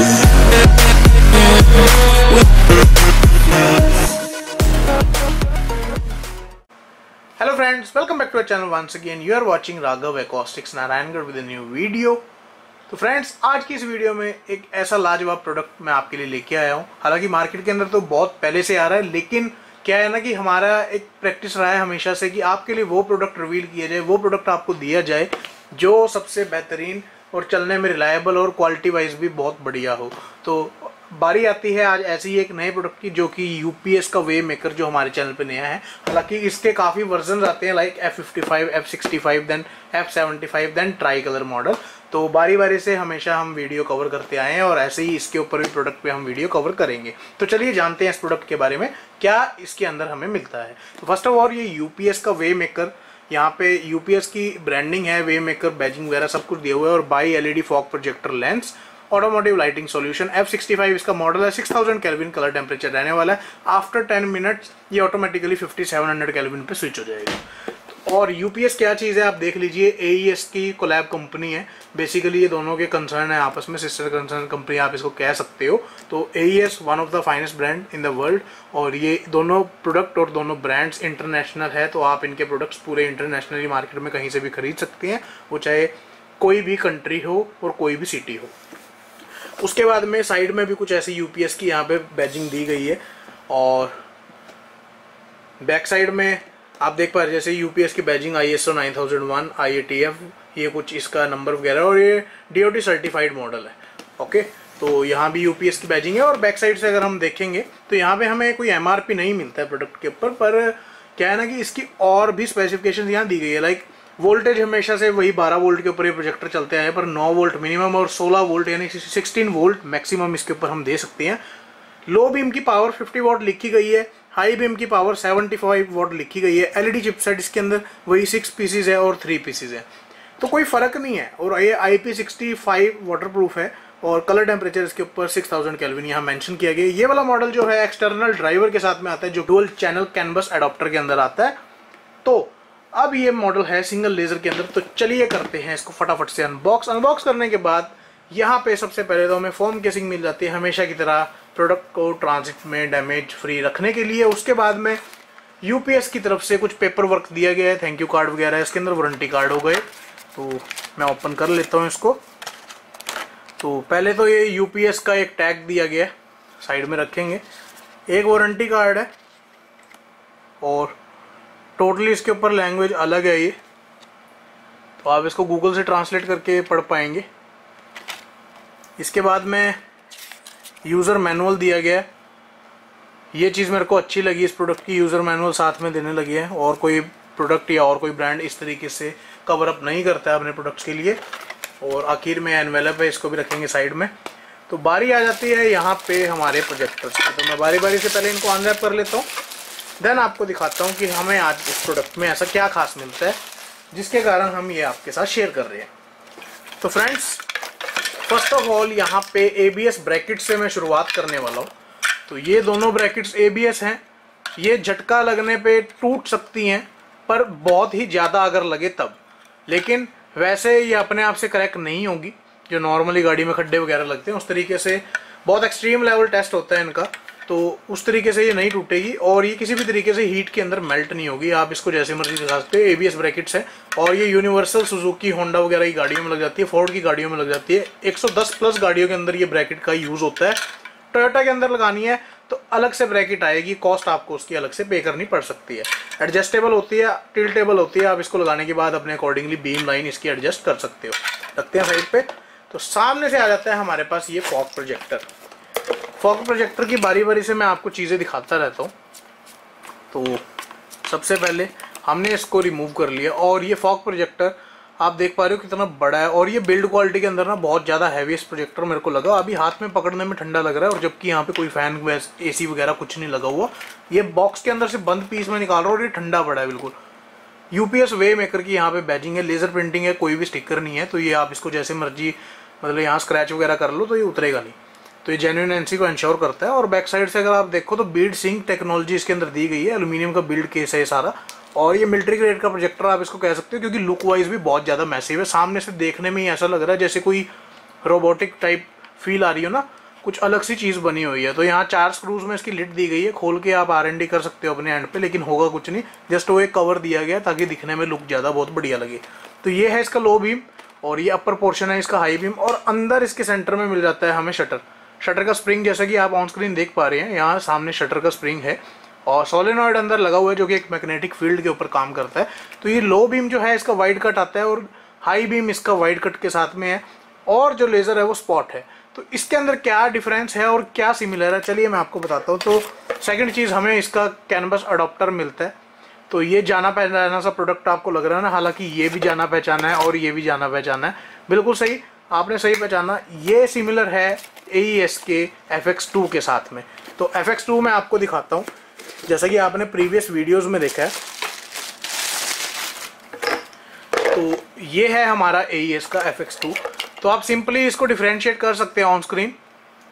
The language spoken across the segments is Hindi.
Hello friends, welcome back to our channel once again. You are watching Raghav Acoustics Narayangarh with a new video. तो फ्रेंड्स, आज की इस वीडियो में एक ऐसा लाजवाब प्रोडक्ट मैं आपके लिए लेके आया हूँ। हालांकि मार्केट के अंदर तो बहुत पहले से आ रहा है, लेकिन क्या है ना कि हमारा एक प्रैक्टिस रहा है हमेशा से कि आपके लिए वो प्रोडक्ट रिवील किया जाए, वो प्रोडक्ट आपको दिया जाए जो सबसे बेहतरीन और चलने में रिलायबल और क्वालिटी वाइज भी बहुत बढ़िया हो। तो बारी आती है आज ऐसी एक नए प्रोडक्ट की, जो कि यूपीएस का वे मेकर जो हमारे चैनल पे नया है। हालांकि इसके काफ़ी वर्जन आते हैं, like F55, F65, then F75, then tri colour model. तो बारी बारी से हमेशा हम वीडियो कवर करते आए हैं और ऐसे ही इसके ऊपर भी प्रोडक्ट पे हम वीडियो कवर करेंगे। तो चलिए जानते हैं इस प्रोडक्ट के बारे में, क्या इसके अंदर हमें मिलता है। तो फर्स्ट ऑफ ऑल, ये यूपीएस का वे मेकर, यहाँ पे यूपीएस की ब्रांडिंग है, वे मेकर बैजिंग वगैरह सब कुछ दिया हुआ है, और by LED fog projector lens, automotive lighting solution. F65 इसका मॉडल है, 6000 केल्विन कलर टेम्परेचर रहने वाला है। आफ्टर 10 मिनट्स ये ऑटोमेटिकली 5700 केल्विन पे स्विच हो जाएगा। और यूपीएस क्या चीज़ है आप देख लीजिए, AES की कोलैब कंपनी है। बेसिकली ये दोनों के कंसर्न है आपस में, सिस्टर कंसर्न कंपनी आप इसको कह सकते हो। तो AES one of the finest brand in the world, और ये दोनों प्रोडक्ट और दोनों ब्रांड्स इंटरनेशनल है। तो आप इनके प्रोडक्ट्स पूरे इंटरनेशनली मार्केट में कहीं से भी खरीद सकते हैं, वो चाहे कोई भी कंट्री हो और कोई भी सिटी हो। उसके बाद में साइड में भी कुछ ऐसी यूपीएस की यहाँ पे बैजिंग दी गई है, और बैक साइड में आप देख पा रहे जैसे यूपीएस की बैजिंग ISO 9001 IATF, ये कुछ इसका नंबर वगैरह, और ये DOT सर्टिफाइड मॉडल है। ओके, तो यहाँ भी यूपीएस की बैजिंग है। और बैक साइड से अगर हम देखेंगे तो यहाँ पे हमें कोई MRP नहीं मिलता है प्रोडक्ट के ऊपर, पर क्या है ना कि इसकी और भी स्पेसिफिकेशन यहाँ दी गई है। लाइक वोल्टेज हमेशा से वही 12 वोल्ट के ऊपर ये प्रोजेक्टर चलते हैं, पर 9 वोल्ट मिनिमम और 16 वोल्ट यानी 16 वोल्ट मैक्सिमम इसके ऊपर हम दे सकते हैं। लो बीम की पावर 50 वॉट लिखी गई है, हाई बीम की पावर 75 वॉट लिखी गई है। एलईडी चिपसेट इसके अंदर वही 6 पीसेज है और 3 पीसेज है, तो कोई फर्क नहीं है। और ये IP65 वाटरप्रूफ है, और कलर टेम्परेचर इसके ऊपर 6000 केल्विन यहाँ मेंशन किया गया। ये वाला मॉडल जो है एक्सटर्नल ड्राइवर के साथ में आता है, जो डुअल चैनल कैनवस एडाप्टर के अंदर आता है। तो अब ये मॉडल है सिंगल लेजर के अंदर। तो चलिए करते हैं इसको फटाफट से अनबॉक्स करने के बाद यहाँ पे सबसे पहले तो हमें फोम केसिंग मिल जाती है, हमेशा की तरह प्रोडक्ट को ट्रांजिट में डैमेज फ्री रखने के लिए। उसके बाद में यूपीएस की तरफ से कुछ पेपर वर्क दिया गया है, थैंक यू कार्ड वगैरह, इसके अंदर वारंटी कार्ड हो गए। तो मैं ओपन कर लेता हूँ इसको। तो पहले तो ये यूपीएस का एक टैग दिया गया है, साइड में रखेंगे। एक वारंटी कार्ड है, और टोटली इसके ऊपर लैंग्वेज अलग है ये, तो आप इसको गूगल से ट्रांसलेट करके पढ़ पाएंगे। इसके बाद में यूज़र मैनुअल दिया गया है। ये चीज़ मेरे को अच्छी लगी इस प्रोडक्ट की, यूज़र मैनुअल साथ में देने लगी है। और कोई प्रोडक्ट या और कोई ब्रांड इस तरीके से कवर अप नहीं करता है अपने प्रोडक्ट्स के लिए। और आखिर में एनवेलप है, इसको भी रखेंगे साइड में। तो बारी आ जाती है यहाँ पे हमारे प्रोजेक्टर्स की। तो मैं बारी बारी से पहले इनको अनरैप कर लेता हूँ, देन आपको दिखाता हूँ कि हमें आज इस प्रोडक्ट में ऐसा क्या खास मिलता है जिसके कारण हम ये आपके साथ शेयर कर रहे हैं। तो फ्रेंड्स, फर्स्ट ऑफ ऑल यहाँ पे ABS ब्रैकेट से मैं शुरुआत करने वाला हूँ। तो ये दोनों ब्रैकेट्स ABS हैं। ये झटका लगने पे टूट सकती हैं, पर बहुत ही ज़्यादा अगर लगे तब। लेकिन वैसे ये अपने आप से क्रैक नहीं होगी, जो नॉर्मली गाड़ी में खड्डे वगैरह लगते हैं उस तरीके से। बहुत एक्सट्रीम लेवल टेस्ट होता है इनका, तो उस तरीके से ये नहीं टूटेगी, और ये किसी भी तरीके से हीट के अंदर मेल्ट नहीं होगी। आप इसको जैसे मर्जी दिखा सकते हो। ABS ब्रैकेट्स है, और ये यूनिवर्सल, सुजुकी, होंडा वगैरह की गाड़ियों में लग जाती है, फोर्ड की गाड़ियों में लग जाती है। 110 प्लस गाड़ियों के अंदर ये ब्रैकेट का यूज़ होता है। टोयोटा के अंदर लगानी है तो अलग से ब्रैकेट आएगी, कॉस्ट आपको उसकी अलग से पे करनी पड़ सकती है। एडजस्टेबल होती है, टिल्टेबल होती है, आप इसको लगाने के बाद अपने अकॉर्डिंगली बीम लाइन इसकी एडजस्ट कर सकते हो। रखते हैं साइड पे। तो सामने से आ जाता है हमारे पास ये फॉग प्रोजेक्टर। फॉग प्रोजेक्टर की बारी बारी से मैं आपको चीज़ें दिखाता रहता हूँ। तो सबसे पहले हमने इसको रिमूव कर लिया, और ये फॉग प्रोजेक्टर आप देख पा रहे हो कितना बड़ा है। और ये बिल्ड क्वालिटी के अंदर ना बहुत ज़्यादा हैवीएस्ट प्रोजेक्टर मेरे को लगा। अभी हाथ में पकड़ने में ठंडा लग रहा है, और जबकि यहाँ पे कोई फैन AC वगैरह कुछ नहीं लगा हुआ। ये बॉक्स के अंदर से बंद पीस में निकाल रहा हूँ, और ये ठंडा पड़ा है बिल्कुल। यूपीएस वे मेकर की यहाँ पे बैजिंग है, लेजर प्रिंटिंग है, कोई भी स्टिकर नहीं है। तो ये आप इसको जैसे मर्जी, मतलब यहाँ स्क्रैच वगैरह कर लो तो ये उतरेगा नहीं। तो ये जेन्युइनेंसी को इंश्योर करता है। और बैक साइड से अगर आप देखो तो बीड सिंक टेक्नोलॉजी इसके अंदर दी गई है। एल्यूमिनियम का बिल्ड केस है ये सारा, और ये मिलिट्री ग्रेड का प्रोजेक्टर आप इसको कह सकते हो, क्योंकि लुक वाइज भी बहुत ज़्यादा मैसिव है। सामने से देखने में ही ऐसा लग रहा है जैसे कोई रोबोटिक टाइप फील आ रही हो ना, कुछ अलग सी चीज़ बनी हुई है। तो यहाँ 4 स्क्रूज में इसकी लिड दी गई है, खोल के आप R&D कर सकते हो अपने एंड पे, लेकिन होगा कुछ नहीं, जस्ट वो एक कवर दिया गया ताकि दिखने में लुक ज़्यादा बहुत बढ़िया लगे। तो ये है इसका लो बीम और ये अपर पोर्शन है इसका हाई बीम, और अंदर इसके सेंटर में मिल जाता है हमें शटर का स्प्रिंग, जैसा कि आप ऑन स्क्रीन देख पा रहे हैं। यहाँ सामने शटर का स्प्रिंग है और सोलेनॉइड अंदर लगा हुआ है जो कि एक मैग्नेटिक फील्ड के ऊपर काम करता है। तो ये लो बीम जो है इसका वाइड कट आता है और हाई बीम इसका वाइड कट के साथ में है, और जो लेज़र है वो स्पॉट है। तो इसके अंदर क्या डिफरेंस है और क्या सिमिलर है, चलिए मैं आपको बताता हूँ। तो सेकंड चीज़, हमें इसका कैनवस अडॉप्टर मिलता है। तो ये जाना पहचाना सा प्रोडक्ट आपको लग रहा है ना, हालांकि ये भी जाना पहचाना है और ये भी जाना पहचाना है, बिल्कुल सही, आपने सही पहचाना। ये सिमिलर है AES के FX2 के साथ में। तो FX2 मैं आपको दिखाता हूँ, जैसा कि आपने प्रीवियस वीडियोस में देखा है। तो ये है हमारा AES का FX2। तो आप सिंपली इसको डिफरेंशिएट कर सकते हैं ऑन स्क्रीन,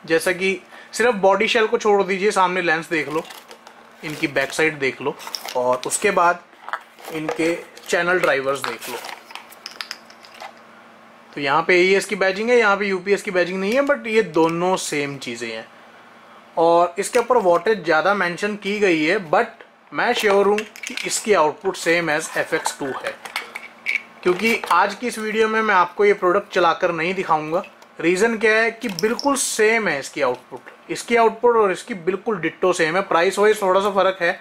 जैसा कि सिर्फ बॉडी शेल को छोड़ दीजिए, सामने लेंस देख लो, इनकी बैक साइड देख लो, और उसके बाद इनके चैनल ड्राइवर्स देख लो। तो यहाँ पे AES की बैजिंग है, यहाँ पे UPS की बैजिंग नहीं है, बट ये दोनों सेम चीज़ें हैं। और इसके ऊपर वॉटेज ज़्यादा मेंशन की गई है, बट मैं श्योर हूँ कि इसकी आउटपुट सेम एज FX2 है, क्योंकि आज की इस वीडियो में मैं आपको ये प्रोडक्ट चलाकर नहीं दिखाऊंगा। रीज़न क्या है कि बिल्कुल सेम है इसकी आउटपुट और इसकी बिल्कुल डिट्टो सेम है। प्राइस वाइज थोड़ा सा फ़र्क है,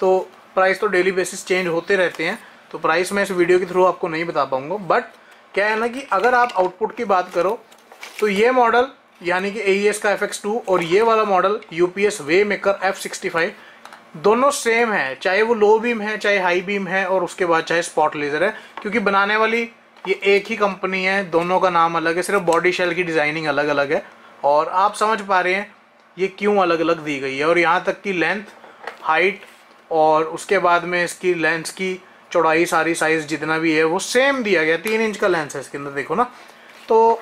तो प्राइस तो डेली बेसिस चेंज होते रहते हैं, तो प्राइस मैं इस वीडियो के थ्रू आपको नहीं बता पाऊंगा। बट क्या है ना कि अगर आप आउटपुट की बात करो तो ये मॉडल यानी कि AES का FX2 और ये वाला मॉडल UPS वेमेकर F65 दोनों सेम है, चाहे वो लो बीम है, चाहे हाई बीम है, और उसके बाद चाहे स्पॉट लेज़र है, क्योंकि बनाने वाली ये एक ही कंपनी है, दोनों का नाम अलग है, सिर्फ बॉडी शेल की डिज़ाइनिंग अलग अलग है। और आप समझ पा रहे हैं ये क्यों अलग अलग दी गई है। और यहाँ तक कि लेंथ, हाइट और उसके बाद में इसकी लेंस की चौड़ाई, सारी साइज़ जितना भी है वो सेम दिया गया। 3 इंच का लेंस है इसके अंदर, देखो ना। तो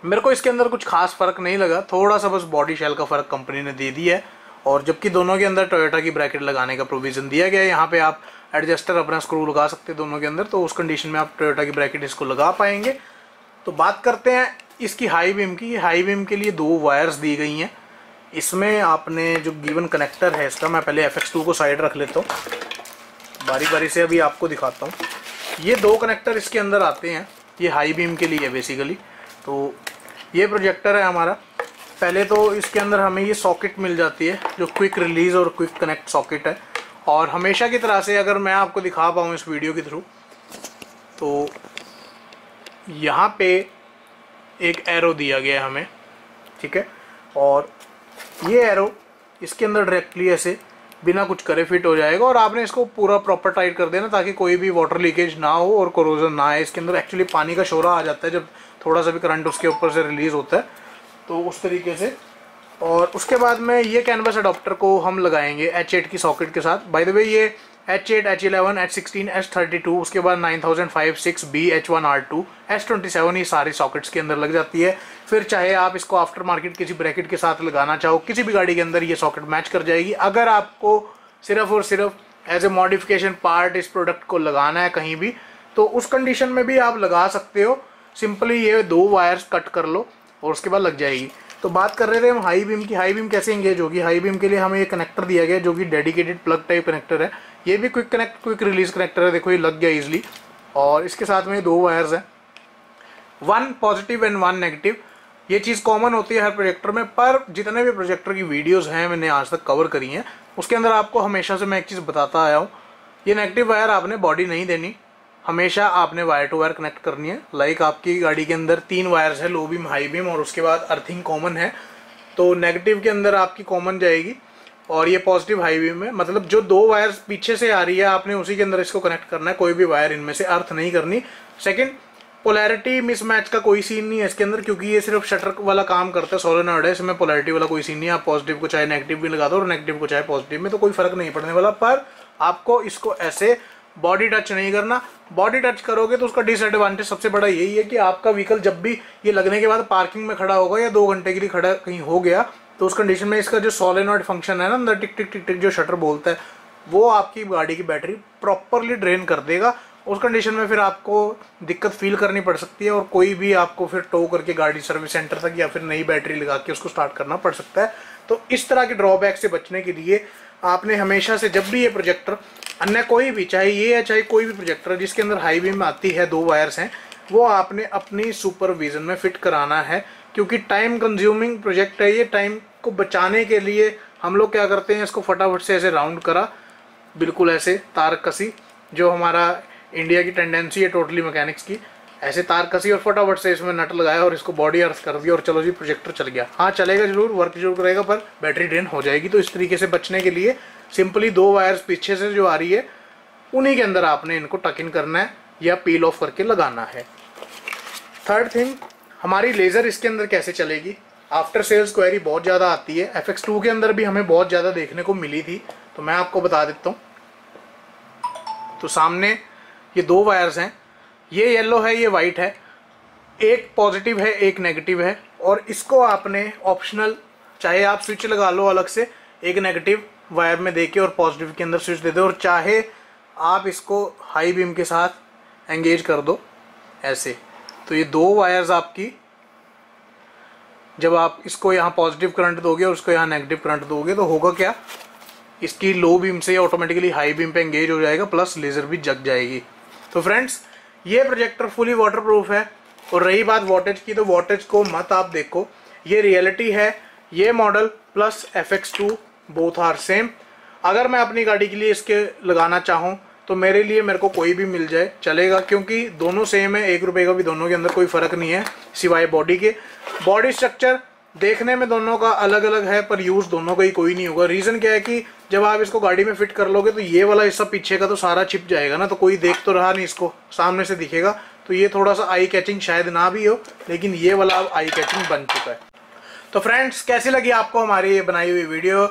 मेरे को इसके अंदर कुछ खास फ़र्क नहीं लगा, थोड़ा सा बस बॉडी शेल का फ़र्क कंपनी ने दे दिया है, और जबकि दोनों के अंदर टोयोटा की ब्रैकेट लगाने का प्रोविज़न दिया गया है। यहाँ पे आप एडजस्टर अपना स्क्रू लगा सकते हैं दोनों के अंदर, तो उस कंडीशन में आप टोयोटा की ब्रैकेट इसको लगा पाएंगे। तो बात करते हैं इसकी हाई बीम की। हाई बीम के लिए 2 वायर्स दी गई हैं। इसमें आपने जो गिवन कनेक्टर है इसका, मैं पहले FX2 को साइड रख लेता हूँ, बारी बारी से अभी आपको दिखाता हूँ। ये 2 कनेक्टर इसके अंदर आते हैं, ये हाई बीम के लिए बेसिकली। तो ये प्रोजेक्टर है हमारा। पहले तो इसके अंदर हमें ये सॉकेट मिल जाती है जो क्विक रिलीज़ और क्विक कनेक्ट सॉकेट है। और हमेशा की तरह से अगर मैं आपको दिखा पाऊँ इस वीडियो के थ्रू, तो यहाँ पे एक एरो दिया गया है हमें, ठीक है, और ये एरो इसके अंदर डायरेक्टली ऐसे बिना कुछ करे फिट हो जाएगा, और आपने इसको पूरा प्रॉपर टाइट कर देना ताकि कोई भी वाटर लीकेज ना हो और कोरोजन ना आए। इसके अंदर एक्चुअली पानी का शोरा आ जाता है जब थोड़ा सा भी करंट उसके ऊपर से रिलीज़ होता है, तो उस तरीके से। और उसके बाद में ये कैनवस अडॉप्टर को हम लगाएंगे H8 की सॉकेट के साथ। बाय द वे ये H8, H11, H16, H32, उसके बाद 9005, 6B, H1, R2, H27 ये सारी सॉकेट्स के अंदर लग जाती है। फिर चाहे आप इसको आफ्टर मार्केट किसी ब्रैकेट के साथ लगाना चाहो, किसी भी गाड़ी के अंदर ये सॉकेट मैच कर जाएगी। अगर आपको सिर्फ और सिर्फ एज ए मॉडिफिकेशन पार्ट इस प्रोडक्ट को लगाना है कहीं भी, तो उस कंडीशन में भी आप लगा सकते हो। सिंपली ये 2 वायर्स कट कर लो और उसके बाद लग जाएगी। तो बात कर रहे थे हम हाई बीम की। हाई बीम कैसे एंगेज होगी? हाई बीम के लिए हमें ये कनेक्टर दिया गया है जो कि डेडिकेटेड प्लग टाइप कनेक्टर है। ये भी क्विक रिलीज कनेक्टर है, देखो ये लग गया इजीली। और इसके साथ में 2 वायर्स हैं, 1 पॉजिटिव एंड 1 नेगेटिव। ये चीज़ कॉमन होती है हर प्रोजेक्टर में, पर जितने भी प्रोजेक्टर की वीडियोस हैं मैंने आज तक कवर करी हैं, उसके अंदर आपको हमेशा से मैं एक चीज़ बताता आया हूँ, ये नेगेटिव वायर आपने बॉडी नहीं देनी, हमेशा आपने वायर टू वायर कनेक्ट करनी है। लाइक आपकी गाड़ी के अंदर 3 वायर्स है, लो बीम, हाई बीम और उसके बाद अर्थिंग कॉमन है, तो नेगेटिव के अंदर आपकी कॉमन जाएगी और ये पॉजिटिव हाई बीम है। मतलब जो 2 वायर्स पीछे से आ रही है आपने उसी के अंदर इसको कनेक्ट करना है, कोई भी वायर इनमें से अर्थ नहीं करनी। सेकंड, पोलैरिटी मिसमैच का कोई सीन नहीं है इसके अंदर, क्योंकि ये सिर्फ शटर वाला काम करता है, सोलेनॉइड है, इसमें पोलैरिटी वाला कोई सीन नहीं है। आप पॉजिटिव को चाहे नेगेटिव भी लगा दो और नेगेटिव को चाहे पॉजिटिव में, तो कोई फर्क नहीं पड़ने वाला। पर आपको इसको ऐसे बॉडी टच नहीं करना। बॉडी टच करोगे तो उसका डिसएडवांटेज सबसे बड़ा यही है कि आपका व्हीकल जब भी ये लगने के बाद पार्किंग में खड़ा होगा या 2 घंटे के लिए खड़ा कहीं हो गया, तो उस कंडीशन में इसका जो सोलेनॉइड फंक्शन है ना, अंदर टिक टिक टिक टिक जो शटर बोलता है, वो आपकी गाड़ी की बैटरी प्रॉपरली ड्रेन कर देगा उस कंडीशन में फिर आपको दिक्कत फील करनी पड़ सकती है और कोई भी आपको फिर टो करके गाड़ी सर्विस सेंटर तक या फिर नई बैटरी लगा के उसको स्टार्ट करना पड़ सकता है। तो इस तरह के ड्रॉबैक से बचने के लिए आपने हमेशा से जब भी ये प्रोजेक्टर, अन्य कोई भी, चाहे ये या चाहे कोई भी प्रोजेक्टर जिसके अंदर हाई बीम आती है, 2 वायर्स हैं, वो आपने अपनी सुपरविजन में फिट कराना है, क्योंकि टाइम कंज्यूमिंग प्रोजेक्ट है ये। टाइम को बचाने के लिए हम लोग क्या करते हैं, इसको फटाफट से ऐसे राउंड करा, बिल्कुल ऐसे तार कसी, जो हमारा इंडिया की टेंडेंसी है टोटली मैकेनिक्स की, ऐसे तार कसी और फटाफट से इसमें नट लगाया और इसको बॉडी अर्थ कर दिया और चलो जी प्रोजेक्टर चल गया। हाँ चलेगा जरूर, वर्क जरूर करेगा, पर बैटरी ड्रेन हो जाएगी। तो इस तरीके से बचने के लिए सिंपली 2 वायर्स पीछे से जो आ रही है उन्हीं के अंदर आपने इनको टक इन करना है या पील ऑफ करके लगाना है। थर्ड थिंग, हमारी लेज़र इसके अंदर कैसे चलेगी। आफ्टर सेल्स क्वेरी बहुत ज़्यादा आती है, FX2 के अंदर भी हमें बहुत ज़्यादा देखने को मिली थी, तो मैं आपको बता देता हूँ। तो सामने ये 2 वायर्स हैं, ये येलो है, ये वाइट है, एक पॉजिटिव है एक नेगेटिव है, और इसको आपने ऑप्शनल, चाहे आप स्विच लगा लो अलग से एक नेगेटिव वायर में देके और पॉजिटिव के अंदर स्विच दे दो, और चाहे आप इसको हाई बीम के साथ एंगेज कर दो ऐसे। तो ये 2 वायर्स आपकी, जब आप इसको यहाँ पॉजिटिव करंट दोगे और उसको यहाँ नेगेटिव करंट दोगे तो होगा क्या, इसकी लो बीम से ऑटोमेटिकली हाई बीम पे एंगेज हो जाएगा, प्लस लेज़र भी जग जाएगी। तो फ्रेंड्स, ये प्रोजेक्टर फुली वाटरप्रूफ है। और रही बात वॉटेज की, तो वॉटेज को मत आप देखो, ये रियलिटी है। ये model plus FX2 both are same. अगर मैं अपनी गाड़ी के लिए इसके लगाना चाहूँ तो मेरे को कोई भी मिल जाए चलेगा, क्योंकि दोनों सेम है, 1 रुपये का भी दोनों के अंदर कोई फ़र्क नहीं है सिवाय बॉडी के। बॉडी स्ट्रक्चर देखने में दोनों का अलग अलग है, पर यूज़ दोनों का ही कोई नहीं होगा। रीज़न क्या है कि जब आप इसको गाड़ी में फिट कर लोगे तो ये वाला हिस्सा पीछे का तो सारा छिप जाएगा ना, तो कोई देख तो रहा नहीं, इसको सामने से दिखेगा, तो ये थोड़ा सा आई कैचिंग शायद ना भी हो, लेकिन ये वाला अब आई कैचिंग बन चुका है। तो फ्रेंड्स, कैसी लगी आपको हमारी ये बनाई हुई वीडियो,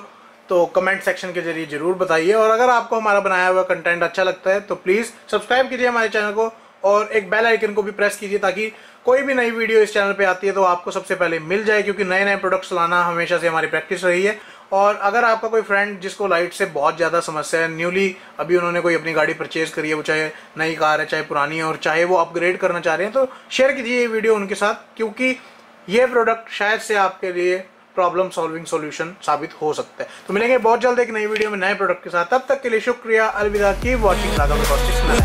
तो कमेंट सेक्शन के जरिए जरूर बताइए। और अगर आपको हमारा बनाया हुआ कंटेंट अच्छा लगता है तो प्लीज़ सब्सक्राइब कीजिए हमारे चैनल को और एक बेल आइकन को भी प्रेस कीजिए, ताकि कोई भी नई वीडियो इस चैनल पे आती है तो आपको सबसे पहले मिल जाए, क्योंकि नए नए प्रोडक्ट्स लाना हमेशा से हमारी प्रैक्टिस रही है। और अगर आपका कोई फ्रेंड जिसको लाइट से बहुत ज़्यादा समस्या है, न्यूली अभी उन्होंने कोई अपनी गाड़ी परचेज करी है, वो चाहे नई कार है चाहे पुरानी है, और चाहे वो अपग्रेड करना चाह रहे हैं, तो शेयर कीजिए ये वीडियो उनके साथ, क्योंकि ये प्रोडक्ट शायद से आपके लिए प्रॉब्लम सॉल्विंग सॉल्यूशन साबित हो सकता है। तो मिलेंगे बहुत जल्द एक नई वीडियो में नए प्रोडक्ट के साथ, तब तक के लिए शुक्रिया, अलविदा, कीप वॉचिंग राघव एकॉस्टिक्स।